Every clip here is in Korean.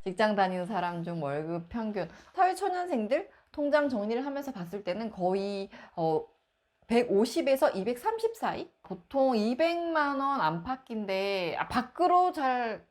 직장 다니는 사람 중 월급 평균 사회초년생들 통장 정리를 하면서 봤을 때는 거의 150에서 230 사이? 보통 200만 원 안팎인데 밖으로 잘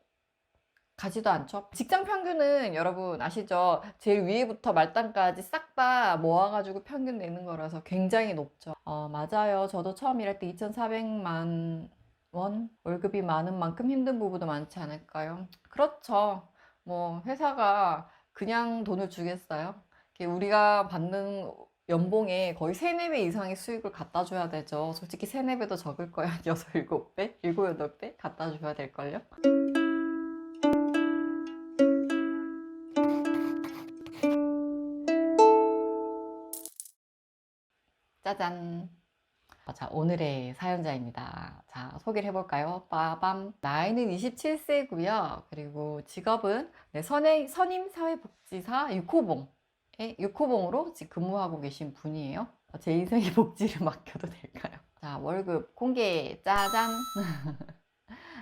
가지도 않죠. 직장 평균은 여러분 아시죠? 제일 위에부터 말단까지 싹 다 모아가지고 평균 내는 거라서 굉장히 높죠. 맞아요. 저도 처음 일할 때 2,400만 원 월급이 많은 만큼 힘든 부부도 많지 않을까요? 그렇죠. 뭐 회사가 그냥 돈을 주겠어요? 우리가 받는 연봉에 거의 3, 4배 이상의 수익을 갖다 줘야 되죠. 솔직히 3, 4배도 적을 거야. 6, 7배? 7, 8배 갖다 줘야 될걸요? 짜잔. 자, 오늘의 사연자입니다. 자, 소개를 해볼까요? 빠밤. 나이는 27세고요. 그리고 직업은 선임사회복지사 6호봉으로 지금 근무하고 계신 분이에요. 제 인생의 복지를 맡겨도 될까요? 자, 월급 공개. 짜잔.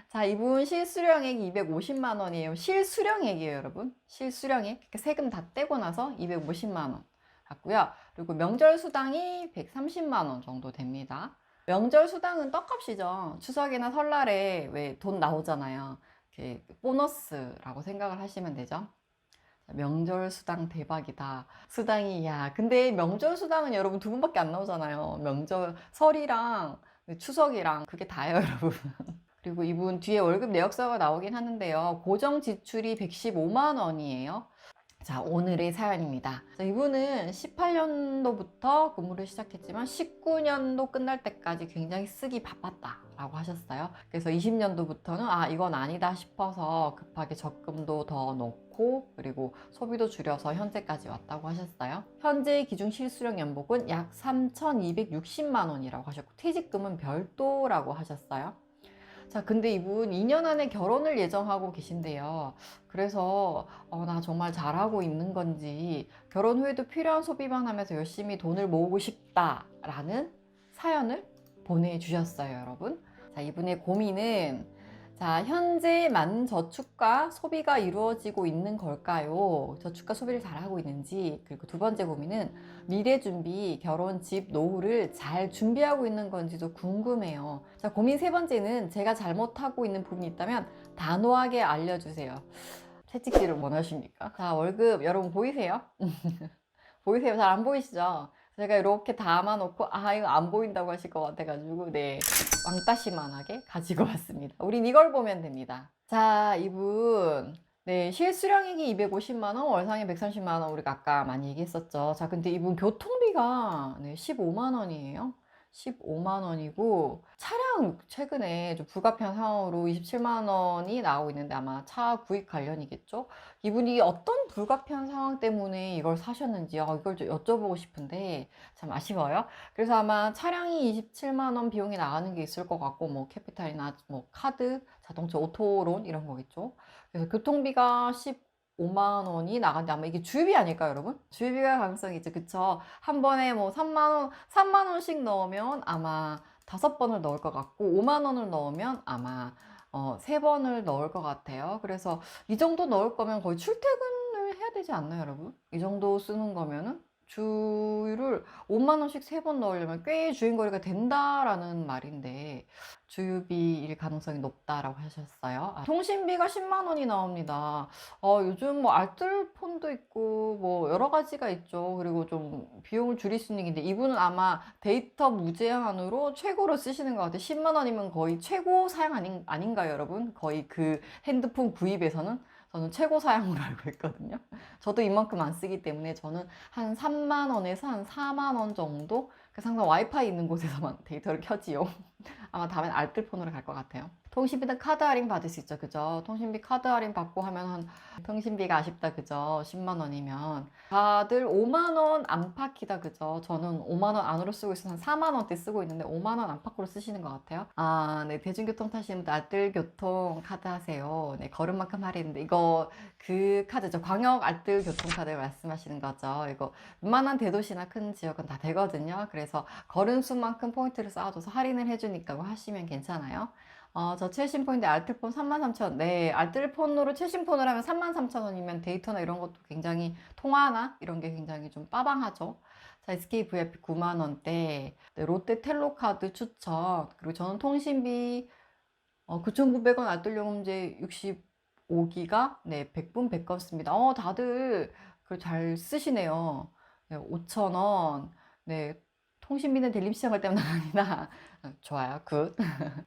자, 이분 실수령액이 250만 원이에요. 실수령액이에요, 여러분. 실수령액. 세금 다 떼고 나서 250만 원. 같고요. 그리고 명절 수당이 130만 원 정도 됩니다. 명절 수당은 떡값이죠. 추석이나 설날에 왜 돈 나오잖아요. 보너스라고 생각을 하시면 되죠. 명절 수당 대박이다. 수당이, 야, 근데 명절 수당은 여러분 두 번밖에 안 나오잖아요. 설이랑 추석이랑 그게 다예요, 여러분. 그리고 이분 뒤에 월급 내역서가 나오긴 하는데요. 고정 지출이 115만 원이에요. 자, 오늘의 사연입니다. 이분은 18년도부터 근무를 시작했지만 19년도 끝날 때까지 굉장히 쓰기 바빴다라고 하셨어요. 그래서 20년도부터는 이건 아니다 싶어서 급하게 적금도 더 넣고 그리고 소비도 줄여서 현재까지 왔다고 하셨어요. 현재 기준 실수령 연봉은 약 3,260만 원이라고 하셨고 퇴직금은 별도라고 하셨어요. 자, 근데 이분 2년 안에 결혼을 예정하고 계신데요. 그래서 나 정말 잘하고 있는 건지 결혼 후에도 필요한 소비만 하면서 열심히 돈을 모으고 싶다라는 사연을 보내주셨어요, 여러분. 자, 이분의 고민은 자, 현재 많은 저축과 소비가 이루어지고 있는 걸까요? 저축과 소비를 잘하고 있는지. 그리고 두 번째 고민은 미래 준비, 결혼, 집, 노후를 잘 준비하고 있는 건지도 궁금해요. 자, 고민 세 번째는 제가 잘못하고 있는 부분이 있다면 단호하게 알려주세요. 채찍질을 원하십니까? 자, 월급 여러분 보이세요? 보이세요? 잘 안 보이시죠? 제가 이렇게 담아놓고 이거 안 보인다고 하실 것 같아가지고 네, 왕따시만하게 가지고 왔습니다. 우린 이걸 보면 됩니다. 자, 이분 네, 실수령액이 250만 원, 월상이 130만 원 우리가 아까 많이 얘기했었죠. 자, 근데 이분 교통비가 네, 15만 원이에요. 15만 원이고 차량 최근에 좀 불가피한 상황으로 27만 원이 나오고 있는데 아마 차 구입 관련이겠죠. 이분이 어떤 불가피한 상황 때문에 이걸 사셨는지 이걸 좀 여쭤보고 싶은데 참 아쉬워요. 그래서 아마 차량이 27만 원 비용이 나가는 게 있을 것 같고 뭐 캐피탈이나 뭐 카드, 자동차 오토론 이런 거겠죠. 그래서 교통비가 15만 원이 나간데 아마 이게 주유비 아닐까요, 여러분? 주유비가 가능성이 있죠. 그쵸? 한 번에 뭐 3만 원씩 넣으면 아마 5번을 넣을 것 같고 5만 원을 넣으면 아마 3번을 넣을 것 같아요. 그래서 이 정도 넣을 거면 거의 출퇴근을 해야 되지 않나요, 여러분? 이 정도 쓰는 거면은 주유를 5만 원씩 3번 넣으려면 꽤 주행거리가 된다라는 말인데 주유비일 가능성이 높다라고 하셨어요. 통신비가 10만 원이 나옵니다. 요즘 뭐 알뜰폰도 있고 뭐 여러 가지가 있죠. 그리고 좀 비용을 줄일 수 있는 게 있는데 이분은 아마 데이터 무제한으로 최고로 쓰시는 것 같아요. 10만 원이면 거의 최고 사양 아닌가요, 여러분? 거의 그 핸드폰 구입에서는 저는 최고 사양으로 알고 있거든요. 저도 이만큼 안 쓰기 때문에 저는 한 3만 원에서 한 4만 원 정도 항상 와이파이 있는 곳에서만 데이터를 켜지요. 아마 다음엔 알뜰폰으로 갈 것 같아요. 통신비는 카드 할인 받을 수 있죠. 그죠? 통신비 카드 할인 받고 하면 통신비가 아쉽다. 그죠? 10만 원이면. 다들 5만 원 안팎이다. 그죠? 저는 5만 원 안으로 쓰고 있어서 한 4만 원대 쓰고 있는데 5만 원 안팎으로 쓰시는 것 같아요. 네. 대중교통 타시는 분들 알뜰교통 카드 하세요. 네. 걸음만큼 할인인데 이거 그 카드죠. 광역 알뜰교통 카드 말씀하시는 거죠. 이거 웬만한 대도시나 큰 지역은 다 되거든요. 그래서 걸음수만큼 포인트를 쌓아줘서 할인을 해주니까 하시면 괜찮아요. 저 최신 폰인데 알뜰폰 33,000원. 네, 알뜰폰으로 최신 폰을 하면 33,000원이면 데이터나 이런 것도 굉장히 통화나 이런 게 굉장히 좀 빠방하죠. 자, SK VIP 9만 원대. 네, 롯데 텔로카드 추천. 그리고 저는 통신비 9,900원 알뜰요금제 65기가 네, 100분 100건 씁니다. 다들 잘 쓰시네요. 네, 5,000원. 네, 통신비는 대림시장할 때만 아니다. 좋아요. 굿.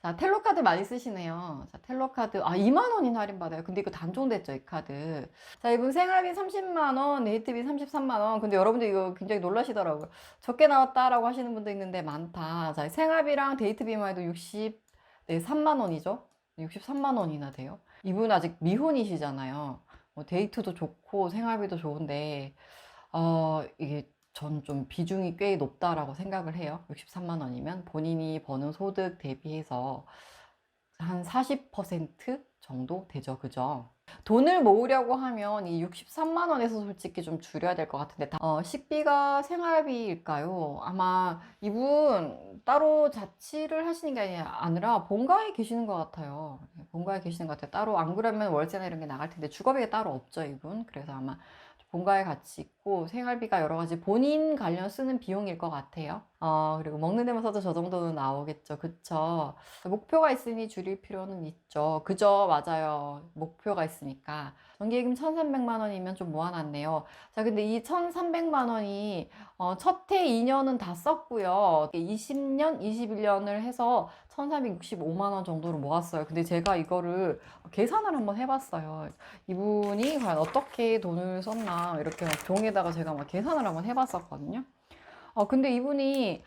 자, 텔로카드 많이 쓰시네요. 자, 텔로카드, 2만 원이나 할인받아요. 근데 이거 단종됐죠, 이 카드. 자, 이분 생활비 30만 원, 네이트비 33만 원. 근데 여러분들 이거 굉장히 놀라시더라고요. 적게 나왔다라고 하시는 분도 있는데 많다. 자, 생활비랑 데이트비만 해도 3만 원이죠. 63만 원이나 돼요. 이분 아직 미혼이시잖아요. 데이트도 좋고 생활비도 좋은데, 이게 전 좀 비중이 꽤 높다라고 생각을 해요. 63만 원이면 본인이 버는 소득 대비해서 한 40% 정도 되죠. 그죠? 돈을 모으려고 하면 이 63만 원에서 솔직히 좀 줄여야 될 것 같은데, 식비가 생활비일까요? 아마 이분 따로 자취를 하시는 게 아니라 본가에 계시는 것 같아요. 본가에 계시는 것 같아요. 따로 안 그러면 월세나 이런 게 나갈 텐데 주거비가 따로 없죠, 이분. 그래서 아마 본가에 같이 있고 생활비가 여러 가지 본인 관련 쓰는 비용일 것 같아요. 그리고 먹는 데만 써도 저 정도는 나오겠죠. 그쵸? 목표가 있으니 줄일 필요는 있죠. 그죠? 맞아요. 목표가 있으니까. 정기예금 1,300만 원이면 좀 모아놨네요. 자, 근데 이 1,300만 원이 첫 해 2년은 다 썼고요. 20년, 21년을 해서 1,465만 원 정도로 모았어요. 근데 제가 이거를 계산을 한번 해봤어요. 이분이 과연 어떻게 돈을 썼나 이렇게 막 종에다가 제가 막 계산을 한번 해봤었거든요. 근데 이분이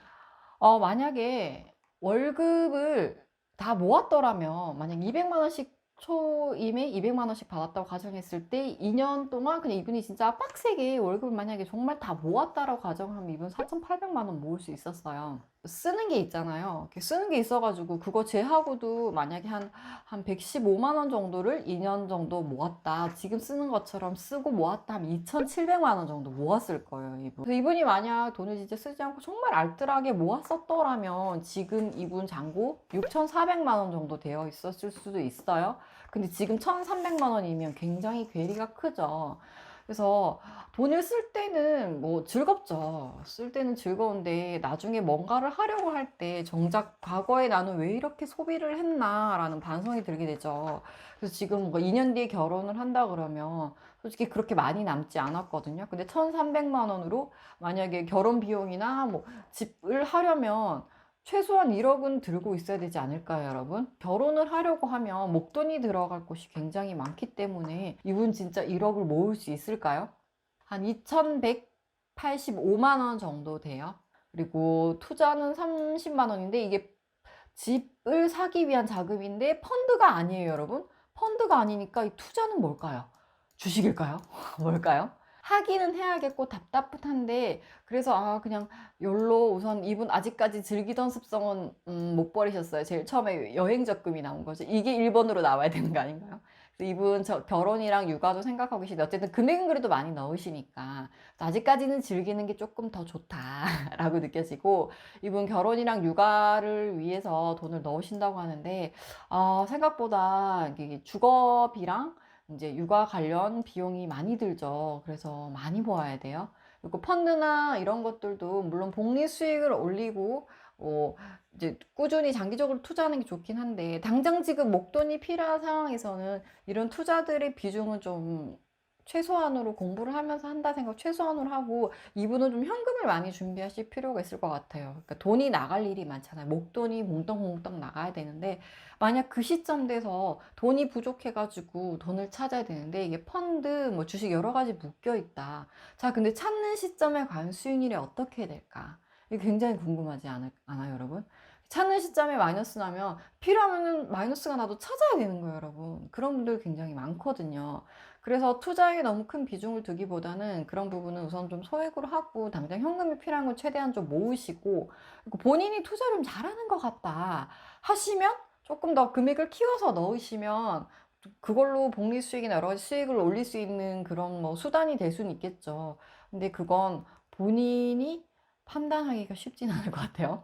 만약에 월급을 다 모았더라면 만약 200만 원씩 초임에 200만 원씩 받았다고 가정했을 때 2년 동안 그냥 이분이 진짜 빡세게 월급을 만약에 정말 다 모았다라고 가정하면 이분 4,800만 원 모을 수 있었어요. 쓰는 게 있잖아요. 이렇게 쓰는 게 있어가지고 그거 제하고도 만약에 한 115만 원 정도를 2년 정도 모았다. 지금 쓰는 것처럼 쓰고 모았다 하면 2,700만 원 정도 모았을 거예요, 이분. 그래서 이분이 만약 돈을 진짜 쓰지 않고 정말 알뜰하게 모았었더라면 지금 이분 잔고 6,400만 원 정도 되어 있었을 수도 있어요. 근데 지금 1,300만 원이면 굉장히 괴리가 크죠. 그래서 돈을 쓸 때는 뭐 즐겁죠. 쓸 때는 즐거운데 나중에 뭔가를 하려고 할 때 정작 과거에 나는 왜 이렇게 소비를 했나라는 반성이 들게 되죠. 그래서 지금 뭐 2년 뒤에 결혼을 한다 그러면 솔직히 그렇게 많이 남지 않았거든요. 근데 1,300만 원으로 만약에 결혼 비용이나 뭐 집을 하려면 최소한 1억은 들고 있어야 되지 않을까요, 여러분? 결혼을 하려고 하면 목돈이 들어갈 곳이 굉장히 많기 때문에 이분 진짜 1억을 모을 수 있을까요? 한 2,185만 원 정도 돼요. 그리고 투자는 30만 원인데 이게 집을 사기 위한 자금인데 펀드가 아니에요, 여러분. 펀드가 아니니까 이 투자는 뭘까요? 주식일까요? 뭘까요? 하기는 해야겠고 답답한데 그래서 그냥 욜로 우선 이분 아직까지 즐기던 습성은 못 버리셨어요. 제일 처음에 여행 적금이 나온 거죠. 이게 1번으로 나와야 되는 거 아닌가요? 그래서 이분 결혼이랑 육아도 생각하고 계시는데 어쨌든 금액은 그래도 많이 넣으시니까 아직까지는 즐기는 게 조금 더 좋다라고 느껴지고 이분 결혼이랑 육아를 위해서 돈을 넣으신다고 하는데 생각보다 이게 주거비랑 이제 육아 관련 비용이 많이 들죠. 그래서 많이 모아야 돼요. 그리고 펀드나 이런 것들도 물론 복리 수익을 올리고 이제 꾸준히 장기적으로 투자하는 게 좋긴 한데 당장 지금 목돈이 필요한 상황에서는 이런 투자들의 비중은 좀 최소한으로 공부를 하면서 한다 생각 최소한으로 하고 이분은 좀 현금을 많이 준비하실 필요가 있을 것 같아요. 그러니까 돈이 나갈 일이 많잖아요. 목돈이 몽땅몽땅 나가야 되는데 만약 그 시점 돼서 돈이 부족해가지고 돈을 찾아야 되는데 이게 펀드 뭐 주식 여러 가지 묶여 있다. 자, 근데 찾는 시점에 과연 수익률이 어떻게 될까? 이게 굉장히 궁금하지 않아요, 여러분? 찾는 시점에 마이너스 나면 필요하면 마이너스가 나도 찾아야 되는 거예요, 여러분. 그런 분들 굉장히 많거든요. 그래서 투자에 너무 큰 비중을 두기보다는 그런 부분은 우선 좀 소액으로 하고 당장 현금이 필요한 걸 최대한 좀 모으시고 본인이 투자를 좀 잘하는 것 같다 하시면 조금 더 금액을 키워서 넣으시면 그걸로 복리 수익이나 여러 가지 수익을 올릴 수 있는 그런 뭐 수단이 될 수는 있겠죠. 근데 그건 본인이 판단하기가 쉽진 않을 것 같아요.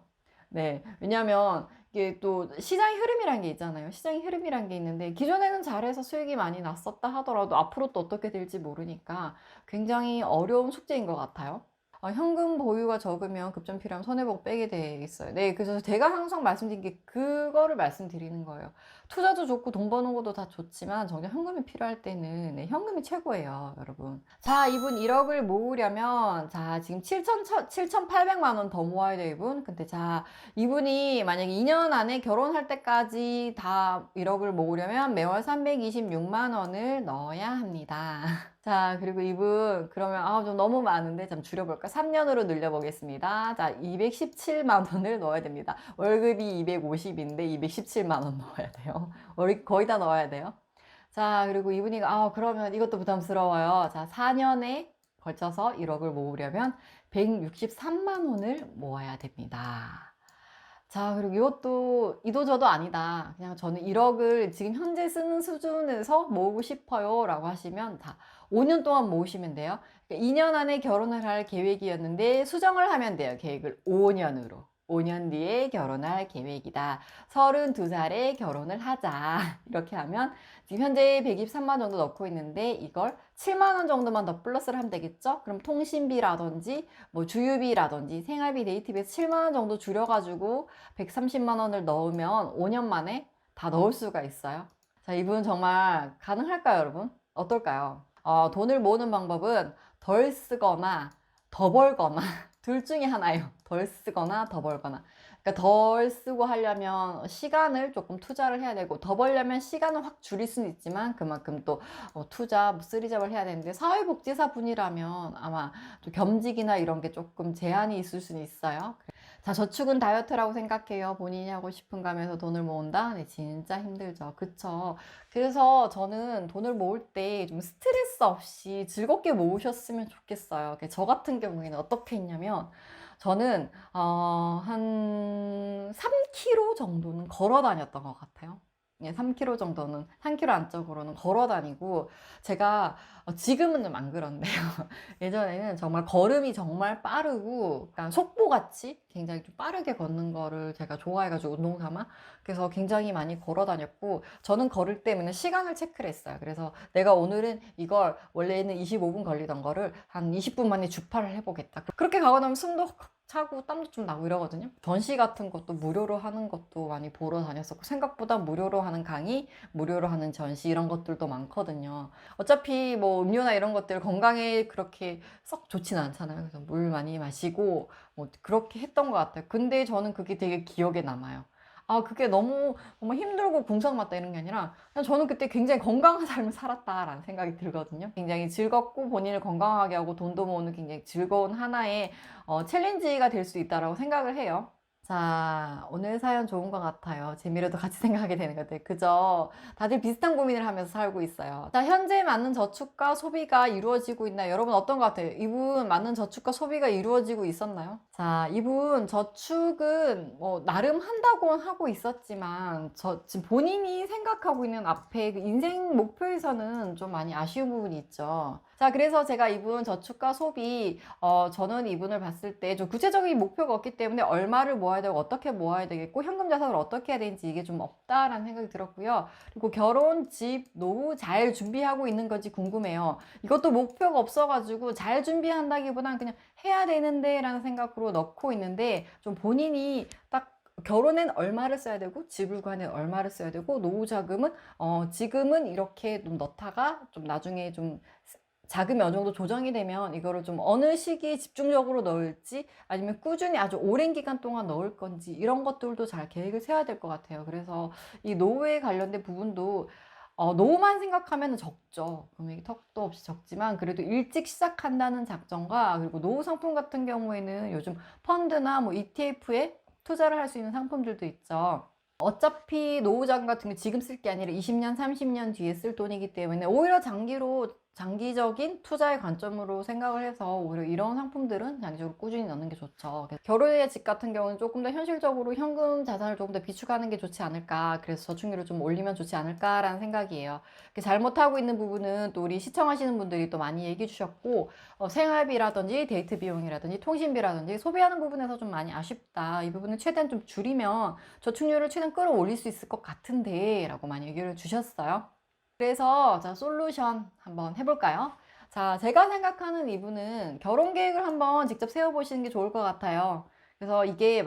네. 왜냐하면 이게 또 시장의 흐름이란 게 있잖아요. 시장의 흐름이란 게 있는데 기존에는 잘해서 수익이 많이 났었다 하더라도 앞으로 또 어떻게 될지 모르니까 굉장히 어려운 숙제인 것 같아요. 현금 보유가 적으면 급전 필요하면 손해보고 빼게 돼 있어요. 네, 그래서 제가 항상 말씀드린 게 그거를 말씀드리는 거예요. 투자도 좋고 돈 버는 것도 다 좋지만 정작 현금이 필요할 때는 네, 현금이 최고예요, 여러분. 자, 이분 1억을 모으려면 자, 지금 7,800만 원 더 모아야 돼요, 이분. 근데 자, 이분이 만약에 2년 안에 결혼할 때까지 다 1억을 모으려면 매월 326만 원을 넣어야 합니다. 자, 그리고 이분 그러면 좀 너무 많은데 좀 줄여볼까? 3년으로 늘려보겠습니다. 자, 217만 원을 넣어야 됩니다. 월급이 250인데 217만 원 넣어야 돼요. 거의 다 넣어야 돼요. 자, 그리고 이분이 그러면 이것도 부담스러워요. 자, 4년에 걸쳐서 1억을 모으려면 163만 원을 모아야 됩니다. 자, 그리고 이것도 이도저도 아니다. 그냥 저는 1억을 지금 현재 쓰는 수준에서 모으고 싶어요 라고 하시면 다 5년 동안 모으시면 돼요. 그러니까 2년 안에 결혼을 할 계획이었는데 수정을 하면 돼요. 계획을 5년으로. 5년 뒤에 결혼할 계획이다. 32살에 결혼을 하자. 이렇게 하면 지금 현재 123만 정도 넣고 있는데 이걸 7만 원 정도만 더 플러스를 하면 되겠죠? 그럼 통신비라든지 뭐 주유비라든지 생활비, 데이트비에서 7만 원 정도 줄여가지고 130만 원을 넣으면 5년 만에 다 넣을 수가 있어요. 자, 이분 정말 가능할까요, 여러분? 어떨까요? 돈을 모으는 방법은 덜 쓰거나 더 벌거나 둘 중에 하나예요. 덜 쓰거나 더 벌거나. 그러니까 덜 쓰고 하려면 시간을 조금 투자를 해야 되고 더 벌려면 시간을 확 줄일 수는 있지만 그만큼 또 투자, 쓰리잡을 해야 되는데 사회복지사 분이라면 아마 좀 겸직이나 이런 게 조금 제한이 있을 수는 있어요. 자, 저축은 다이어트라고 생각해요. 본인이 하고 싶은 거 하면서 돈을 모은다? 네, 진짜 힘들죠. 그쵸? 그래서 저는 돈을 모을 때 좀 스트레스 없이 즐겁게 모으셨으면 좋겠어요. 저 같은 경우에는 어떻게 했냐면, 저는, 한 3km 정도는 걸어 다녔던 것 같아요. 예, 3km 정도는, 3km 안쪽으로는 걸어 다니고, 제가 지금은 좀 안 그런데요. 예전에는 정말 걸음이 정말 빠르고, 약간 속보같이 굉장히 좀 빠르게 걷는 거를 제가 좋아해가지고 운동 삼아. 그래서 굉장히 많이 걸어 다녔고, 저는 걸을 때면 시간을 체크를 했어요. 그래서 내가 오늘은 이걸 원래는 25분 걸리던 거를 한 20분 만에 주파를 해보겠다. 그렇게 가고 나면 숨도 차고 땀도 좀 나고 이러거든요. 전시 같은 것도 무료로 하는 것도 많이 보러 다녔었고 생각보다 무료로 하는 강의, 무료로 하는 전시 이런 것들도 많거든요. 어차피 뭐 음료나 이런 것들 건강에 그렇게 썩 좋지는 않잖아요. 그래서 물 많이 마시고 뭐 그렇게 했던 것 같아요. 근데 저는 그게 되게 기억에 남아요. 그게 너무 정말 힘들고 궁상맞다 이런 게 아니라 그냥 저는 그때 굉장히 건강한 삶을 살았다라는 생각이 들거든요. 굉장히 즐겁고 본인을 건강하게 하고 돈도 모으는 굉장히 즐거운 하나의 챌린지가 될 수 있다라고 생각을 해요. 자, 오늘 사연 좋은 것 같아요. 재미로도 같이 생각하게 되는 것 같아요. 그죠? 다들 비슷한 고민을 하면서 살고 있어요. 자, 현재 맞는 저축과 소비가 이루어지고 있나요? 여러분 어떤 것 같아요? 이분 맞는 저축과 소비가 이루어지고 있었나요? 자, 이분 저축은 뭐 나름 한다고는 하고 있었지만 지금 본인이 생각하고 있는 앞에 그 인생 목표에서는 좀 많이 아쉬운 부분이 있죠. 자, 그래서 제가 이분 저축과 소비, 저는 이분을 봤을 때 좀 구체적인 목표가 없기 때문에 얼마를 모아야 되고 어떻게 모아야 되겠고 현금 자산을 어떻게 해야 되는지 이게 좀 없다라는 생각이 들었고요. 그리고 결혼, 집, 노후 잘 준비하고 있는 건지 궁금해요. 이것도 목표가 없어가지고 잘 준비한다기보단 그냥 해야 되는데 라는 생각으로 넣고 있는데 좀 본인이 딱 결혼엔 얼마를 써야 되고 집을 구하는 얼마를 써야 되고 노후 자금은 지금은 이렇게 좀 넣다가 좀 나중에 좀 자금이 어느 정도 조정이 되면 이거를 좀 어느 시기에 집중적으로 넣을지 아니면 꾸준히 아주 오랜 기간 동안 넣을 건지 이런 것들도 잘 계획을 세워야 될 것 같아요. 그래서 이 노후에 관련된 부분도 노후만 생각하면 적죠. 금액이 턱도 없이 적지만 그래도 일찍 시작한다는 작정과 그리고 노후 상품 같은 경우에는 요즘 펀드나 뭐 ETF에 투자를 할 수 있는 상품들도 있죠. 어차피 노후 자금 같은 게 지금 쓸 게 아니라 20년, 30년 뒤에 쓸 돈이기 때문에 오히려 장기로 장기적인 투자의 관점으로 생각을 해서 오히려 이런 상품들은 장기적으로 꾸준히 넣는 게 좋죠. 결혼의 집 같은 경우는 조금 더 현실적으로 현금 자산을 조금 더 비축하는 게 좋지 않을까. 그래서 저축률을 좀 올리면 좋지 않을까라는 생각이에요. 잘못하고 있는 부분은 또 우리 시청하시는 분들이 또 많이 얘기해 주셨고, 생활비라든지 데이트 비용이라든지 통신비라든지 소비하는 부분에서 좀 많이 아쉽다. 이 부분은 최대한 좀 줄이면 저축률을 최대한 끌어올릴 수 있을 것 같은데 라고 많이 얘기를 주셨어요. 그래서 자, 솔루션 한번 해볼까요? 자, 제가 생각하는 이분은 결혼 계획을 한번 직접 세워보시는 게 좋을 것 같아요. 그래서 이게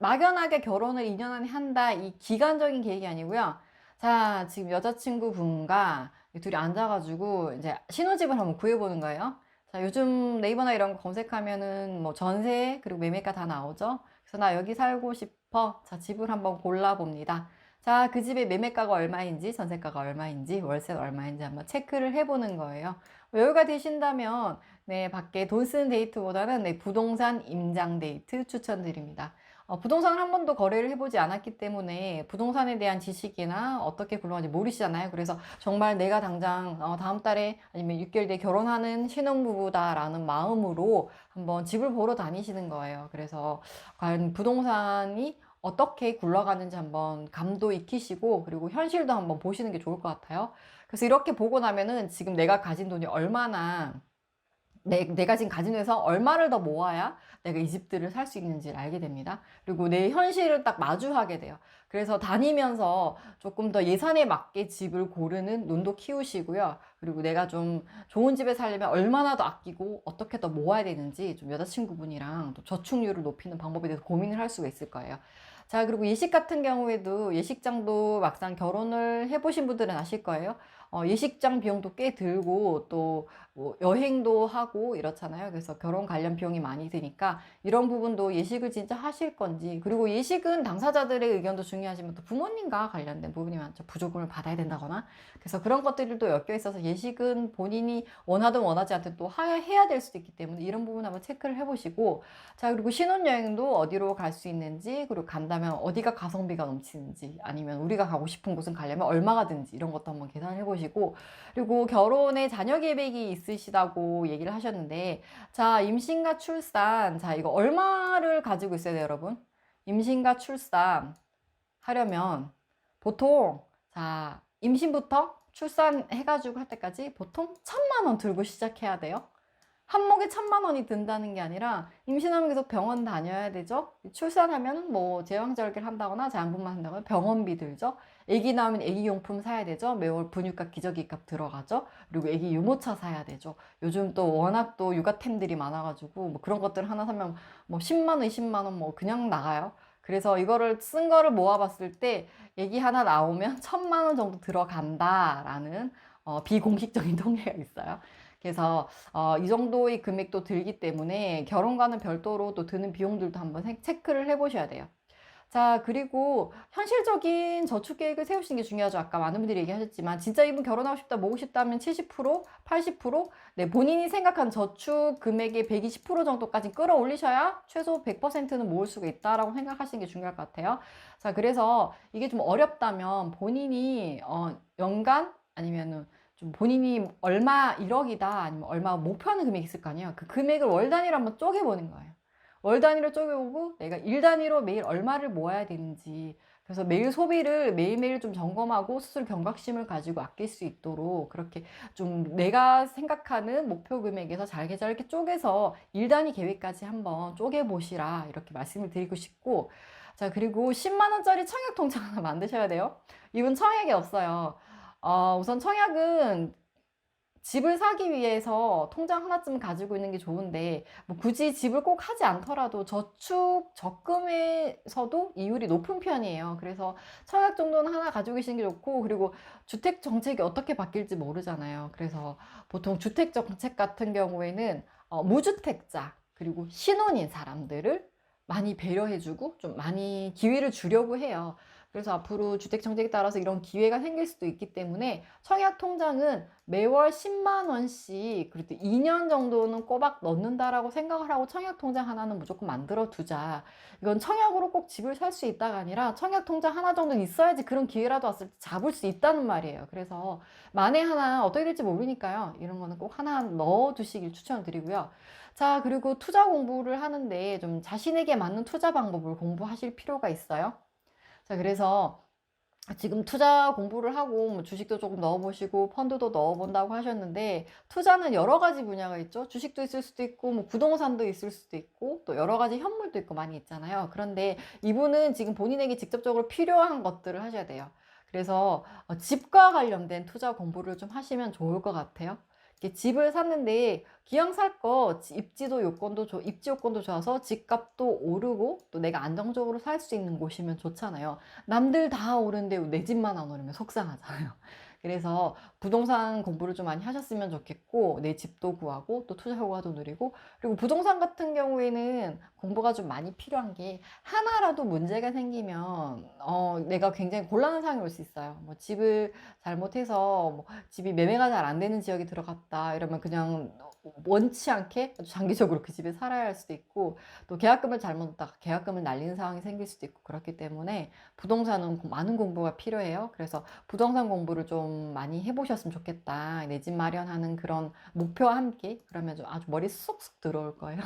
막연하게 결혼을 2년 안에 한다, 이 기간적인 계획이 아니고요. 자, 지금 여자친구 분과 둘이 앉아가지고 이제 신혼집을 한번 구해보는 거예요. 자, 요즘 네이버나 이런 거 검색하면은 뭐 전세, 그리고 매매가 다 나오죠. 그래서 나 여기 살고 싶어. 자, 집을 한번 골라봅니다. 자, 그 집의 매매가가 얼마인지, 전세가가 얼마인지, 월세가 얼마인지 한번 체크를 해보는 거예요. 여유가 되신다면, 네, 밖에 돈 쓰는 데이트보다는 네, 부동산 임장 데이트 추천드립니다. 부동산을 한 번도 거래를 해보지 않았기 때문에 부동산에 대한 지식이나 어떻게 굴러가는지 모르시잖아요. 그래서 정말 내가 당장 다음 달에 아니면 6개월 뒤에 결혼하는 신혼부부다라는 마음으로 한번 집을 보러 다니시는 거예요. 그래서 과연 부동산이 어떻게 굴러가는지 한번 감도 익히시고 그리고 현실도 한번 보시는 게 좋을 것 같아요. 그래서 이렇게 보고 나면은 지금 내가 가진 돈이 얼마나 내가 지금 가진 돈에서 얼마를 더 모아야 내가 이 집들을 살 수 있는지를 알게 됩니다. 그리고 내 현실을 딱 마주하게 돼요. 그래서 다니면서 조금 더 예산에 맞게 집을 고르는 눈도 키우시고요. 그리고 내가 좀 좋은 집에 살려면 얼마나 더 아끼고 어떻게 더 모아야 되는지 좀 여자친구분이랑 또 저축률을 높이는 방법에 대해서 고민을 할 수가 있을 거예요. 자, 그리고 예식 같은 경우에도 예식장도 막상 결혼을 해보신 분들은 아실 거예요. 예식장 비용도 꽤 들고 또 뭐 여행도 하고 이렇잖아요. 그래서 결혼 관련 비용이 많이 드니까 이런 부분도 예식을 진짜 하실 건지, 그리고 예식은 당사자들의 의견도 중요하지만 또 부모님과 관련된 부분이 많죠. 부조금을 받아야 된다거나. 그래서 그런 것들이 또 엮여 있어서 예식은 본인이 원하든 원하지 않든 또 해야 될 수도 있기 때문에 이런 부분 한번 체크를 해보시고, 자, 그리고 신혼여행도 어디로 갈 수 있는지, 그리고 간다면 어디가 가성비가 넘치는지, 아니면 우리가 가고 싶은 곳은 가려면 얼마가 든지 이런 것도 한번 계산을 해보시고, 그리고 결혼에 자녀 계획이 있으시다고 얘기를 하셨는데, 자, 임신과 출산, 자, 이거 얼마를 가지고 있어야 돼요, 여러분? 임신과 출산 하려면 보통, 자, 임신부터 출산해가지고 할 때까지 보통 1,000만 원 들고 시작해야 돼요. 한목에 1,000만 원이 든다는 게 아니라 임신하면 계속 병원 다녀야 되죠. 출산하면 뭐 제왕절개를 한다거나 자연분만 한다거나 병원비 들죠. 아기 나오면 아기용품 사야 되죠. 매월 분유값 기저귀값 들어가죠. 그리고 아기 유모차 사야 되죠. 요즘 또 워낙 또 육아템들이 많아가지고 뭐 그런 것들 하나 사면 뭐 10만 원, 20만 원 뭐 그냥 나가요. 그래서 이거를 쓴 거를 모아봤을 때 아기 하나 나오면 1,000만 원 정도 들어간다라는 비공식적인 통계가 있어요. 그래서 이 정도의 금액도 들기 때문에 결혼과는 별도로 또 드는 비용들도 한번 체크를 해보셔야 돼요. 자, 그리고 현실적인 저축 계획을 세우시는 게 중요하죠. 아까 많은 분들이 얘기하셨지만 진짜 이분 결혼하고 싶다, 모으고 싶다면 70%, 80%, 네, 본인이 생각한 저축 금액의 120% 정도까지 끌어올리셔야 최소 100%는 모을 수가 있다라고 생각하시는 게 중요할 것 같아요. 자, 그래서 이게 좀 어렵다면 본인이 연간 아니면은 좀 본인이 얼마 1억이다 아니면 얼마 목표하는 금액이 있을 거 아니에요. 그 금액을 월 단위로 한번 쪼개보는 거예요. 월 단위로 쪼개보고 내가 일 단위로 매일 얼마를 모아야 되는지, 그래서 매일 소비를 매일매일 좀 점검하고 스스로 경각심을 가지고 아낄 수 있도록 그렇게 좀 내가 생각하는 목표 금액에서 잘게 잘게 쪼개서 일 단위 계획까지 한번 쪼개보시라 이렇게 말씀을 드리고 싶고, 자, 그리고 10만 원짜리 청약 통장 하나 만드셔야 돼요. 이분 청약이 없어요. 우선 청약은 집을 사기 위해서 통장 하나쯤 가지고 있는 게 좋은데, 뭐 굳이 집을 꼭 하지 않더라도 저축, 적금에서도 이율이 높은 편이에요. 그래서 청약 정도는 하나 가지고 계시는 게 좋고, 그리고 주택 정책이 어떻게 바뀔지 모르잖아요. 그래서 보통 주택 정책 같은 경우에는 무주택자, 그리고 신혼인 사람들을 많이 배려해주고 좀 많이 기회를 주려고 해요. 그래서 앞으로 주택 정책에 따라서 이런 기회가 생길 수도 있기 때문에 청약 통장은 매월 10만 원씩 그래도 2년 정도는 꼬박 넣는다라고 생각을 하고 청약 통장 하나는 무조건 만들어 두자. 이건 청약으로 꼭 집을 살 수 있다가 아니라 청약 통장 하나 정도는 있어야지 그런 기회라도 왔을 때 잡을 수 있다는 말이에요. 그래서 만에 하나 어떻게 될지 모르니까요. 이런 거는 꼭 하나 넣어 두시길 추천드리고요. 자, 그리고 투자 공부를 하는데 좀 자신에게 맞는 투자 방법을 공부하실 필요가 있어요. 자, 그래서 지금 투자 공부를 하고 뭐 주식도 조금 넣어보시고 펀드도 넣어본다고 하셨는데 투자는 여러 가지 분야가 있죠. 주식도 있을 수도 있고 뭐 부동산도 있을 수도 있고 또 여러 가지 현물도 있고 많이 있잖아요. 그런데 이분은 지금 본인에게 직접적으로 필요한 것들을 하셔야 돼요. 그래서 집과 관련된 투자 공부를 좀 하시면 좋을 것 같아요. 이렇게 집을 샀는데 기왕 살 거 입지 요건도 좋아서 집값도 오르고 또 내가 안정적으로 살 수 있는 곳이면 좋잖아요. 남들 다 오른데 내 집만 안 오르면 속상하잖아요. 그래서 부동산 공부를 좀 많이 하셨으면 좋겠고 내 집도 구하고 또 투자 효과도 누리고 그리고 부동산 같은 경우에는 공부가 좀 많이 필요한 게 하나라도 문제가 생기면 내가 굉장히 곤란한 상황이 올 수 있어요. 뭐 집을 잘못해서 뭐 집이 매매가 잘 안 되는 지역에 들어갔다 이러면 그냥 원치 않게 아주 장기적으로 그 집에 살아야 할 수도 있고 또 계약금을 잘못 넣다가 계약금을 날리는 상황이 생길 수도 있고 그렇기 때문에 부동산은 많은 공부가 필요해요. 그래서 부동산 공부를 좀 많이 해보셨으면 좋겠다. 내 집 마련하는 그런 목표와 함께 그러면 좀 아주 머리 쏙쏙 들어올 거예요.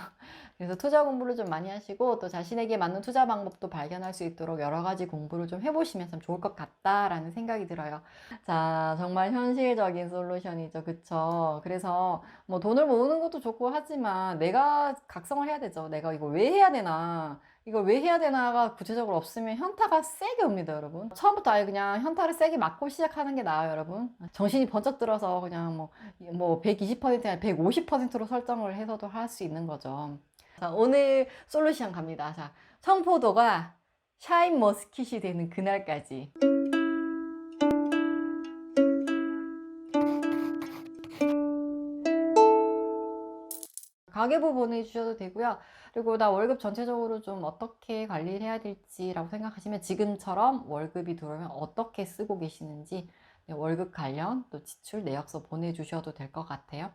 그래서 투자 공부를 좀 많이 하시고 또 자신에게 맞는 투자 방법도 발견할 수 있도록 여러 가지 공부를 좀 해보시면 참 좋을 것 같다라는 생각이 들어요. 자, 정말 현실적인 솔루션이죠. 그쵸? 그래서 뭐 돈을 모으는 것도 좋고 하지만 내가 각성을 해야 되죠. 내가 이거 왜 해야 되나? 이걸 왜 해야 되나가 구체적으로 없으면 현타가 세게 옵니다, 여러분. 처음부터 아예 그냥 현타를 세게 맞고 시작하는 게 나아요, 여러분. 정신이 번쩍 들어서 그냥 뭐 120%나 150%로 설정을 해서도 할 수 있는 거죠. 자, 오늘 솔루션 갑니다. 자, 청포도가 샤인 머스킷이 되는 그날까지. 가계부 보내주셔도 되고요. 그리고 나 월급 전체적으로 좀 어떻게 관리를 해야 될지라고 생각하시면 지금처럼 월급이 들어오면 어떻게 쓰고 계시는지 월급 관련 또 지출 내역서 보내주셔도 될 것 같아요.